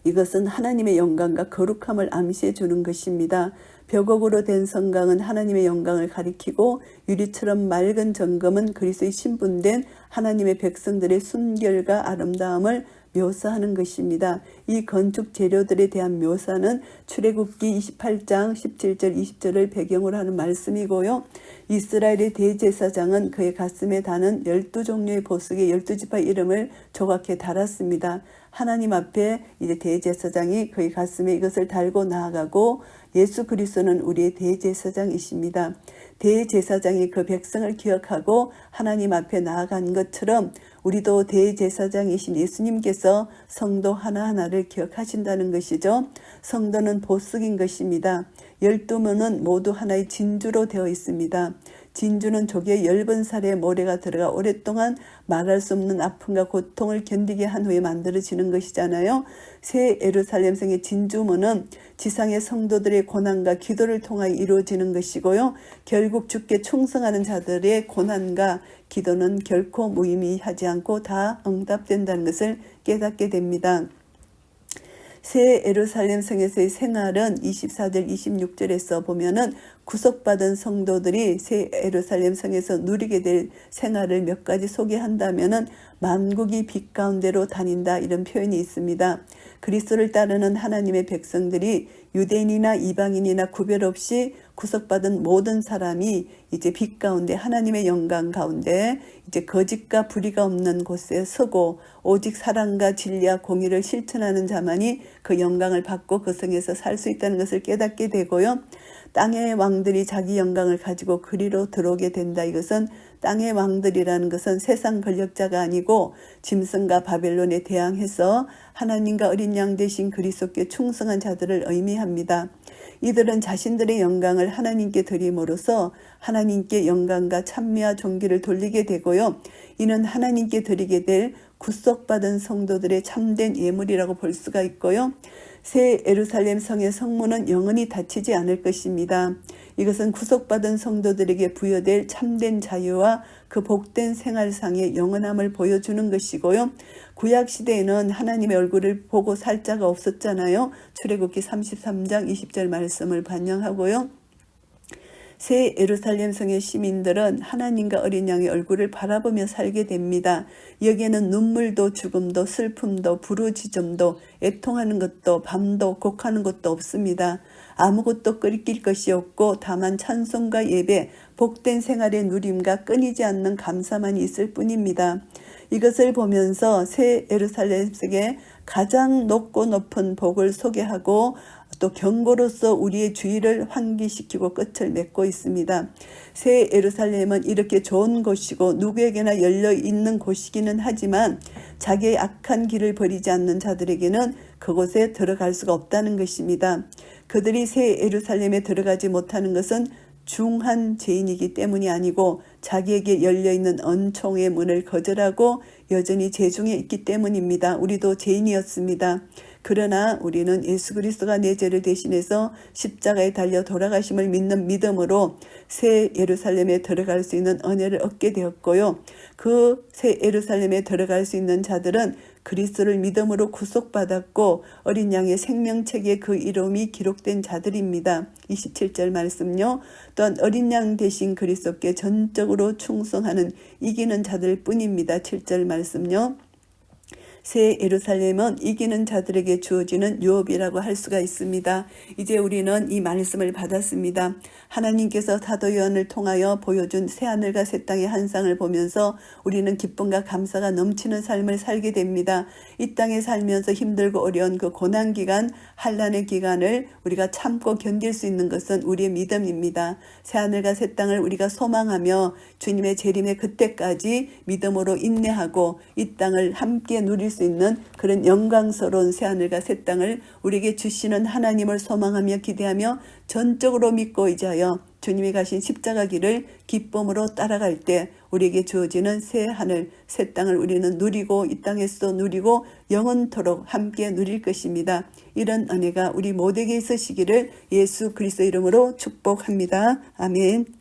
이것은 하나님의 영광과 거룩함을 암시해 주는 것입니다. 벽옥으로 된 성강은 하나님의 영광을 가리키고 유리처럼 맑은 정금은 그리스도의 신분된 하나님의 백성들의 순결과 아름다움을 묘사하는 것입니다. 이 건축 재료들에 대한 묘사는 출애굽기 28장 17절 20절을 배경으로 하는 말씀이고요. 이스라엘의 대제사장은 그의 가슴에 다는 12종류의 보석의 12지파 이름을 조각해 달았습니다. 하나님 앞에 이제 대제사장이 그의 가슴에 이것을 달고 나아가고 예수 그리스도는 우리의 대제사장이십니다. 대제사장이 그 백성을 기억하고 하나님 앞에 나아간 것처럼 우리도 대제사장이신 예수님께서 성도 하나하나를 기억하신다는 것이죠. 성도는 보석인 것입니다. 12문은 모두 하나의 진주로 되어 있습니다. 진주는 조개 10살의 모래가 들어가 오랫동안 말할 수 없는 아픔과 고통을 견디게 한 후에 만들어지는 것이잖아요. 새 예루살렘 성의 진주문은 지상의 성도들의 고난과 기도를 통하여 이루어지는 것이고요. 결국 주께 충성하는 자들의 고난과 기도는 결코 무의미하지 않고 다 응답된다는 것을 깨닫게 됩니다. 새 예루살렘 성에서의 생활은 24절 26절에서 보면은 구속받은 성도들이 새 예루살렘 성에서 누리게 될 생활을 몇 가지 소개한다면은 만국이 빛 가운데로 다닌다, 이런 표현이 있습니다. 그리스도를 따르는 하나님의 백성들이 유대인이나 이방인이나 구별 없이 구속받은 모든 사람이 이제 빛 가운데 하나님의 영광 가운데 이제 거짓과 불의가 없는 곳에 서고 오직 사랑과 진리와 공의를 실천하는 자만이 그 영광을 받고 그 성에서 살 수 있다는 것을 깨닫게 되고요. 땅의 왕들이 자기 영광을 가지고 그리로 들어오게 된다. 이것은 땅의 왕들이라는 것은 세상 권력자가 아니고 짐승과 바벨론에 대항해서 하나님과 어린 양 대신 그리스도께 충성한 자들을 의미합니다. 이들은 자신들의 영광을 하나님께 드림으로써 하나님께 영광과 찬미와 존귀를 돌리게 되고요. 이는 하나님께 드리게 될 구속받은 성도들의 참된 예물이라고 볼 수가 있고요. 새 예루살렘 성의 성문은 영원히 닫히지 않을 것입니다. 이것은 구속받은 성도들에게 부여될 참된 자유와 그 복된 생활상의 영원함을 보여주는 것이고요. 구약시대에는 하나님의 얼굴을 보고 살 자가 없었잖아요. 출애굽기 33장 20절 말씀을 반영하고요. 새 예루살렘 성의 시민들은 하나님과 어린 양의 얼굴을 바라보며 살게 됩니다. 여기에는 눈물도 죽음도 슬픔도 부르짖음도 애통하는 것도 밤도 곡하는 것도 없습니다. 아무것도 끓일 것이 없고 다만 찬송과 예배, 복된 생활의 누림과 끊이지 않는 감사만 있을 뿐입니다. 이것을 보면서 새 예루살렘 속에 가장 높고 높은 복을 소개하고 또 경고로서 우리의 주의를 환기시키고 끝을 맺고 있습니다. 새 예루살렘은 이렇게 좋은 곳이고 누구에게나 열려있는 곳이기는 하지만 자기의 악한 길을 버리지 않는 자들에게는 그곳에 들어갈 수가 없다는 것입니다. 그들이 새 예루살렘에 들어가지 못하는 것은 중한 죄인이기 때문이 아니고 자기에게 열려있는 은총의 문을 거절하고 여전히 죄중에 있기 때문입니다. 우리도 죄인이었습니다. 그러나 우리는 예수 그리스도가 내 죄를 대신해서 십자가에 달려 돌아가심을 믿는 믿음으로 새 예루살렘에 들어갈 수 있는 은혜를 얻게 되었고요. 그 새 예루살렘에 들어갈 수 있는 자들은 그리스도를 믿음으로 구속받았고 어린 양의 생명책에 그 이름이 기록된 자들입니다. 27절 말씀요. 또한 어린 양 대신 그리스도께 전적으로 충성하는 이기는 자들 뿐입니다. 7절 말씀요. 새 예루살렘은 이기는 자들에게 주어지는 유업이라고 할 수가 있습니다. 이제 우리는 이 말씀을 받았습니다. 하나님께서 사도 요한을 통하여 보여준 새하늘과 새 땅의 환상을 보면서 우리는 기쁨과 감사가 넘치는 삶을 살게 됩니다. 이 땅에 살면서 힘들고 어려운 그 고난기간, 환난의 기간을 우리가 참고 견딜 수 있는 것은 우리의 믿음입니다. 새하늘과 새 땅을 우리가 소망하며 주님의 재림의 그때까지 믿음으로 인내하고 이 땅을 함께 누릴 수 있는 그런 영광스러운 새하늘과 새 땅을 우리에게 주시는 하나님을 소망하며 기대하며 전적으로 믿고 의지하여 주님이 가신 십자가 길을 기쁨으로 따라갈 때 우리에게 주어지는 새 하늘, 새 땅을 우리는 누리고 이 땅에서 누리고 영원토록 함께 누릴 것입니다. 이런 은혜가 우리 모두에게 있으시기를 예수 그리스도 이름으로 축복합니다. 아멘.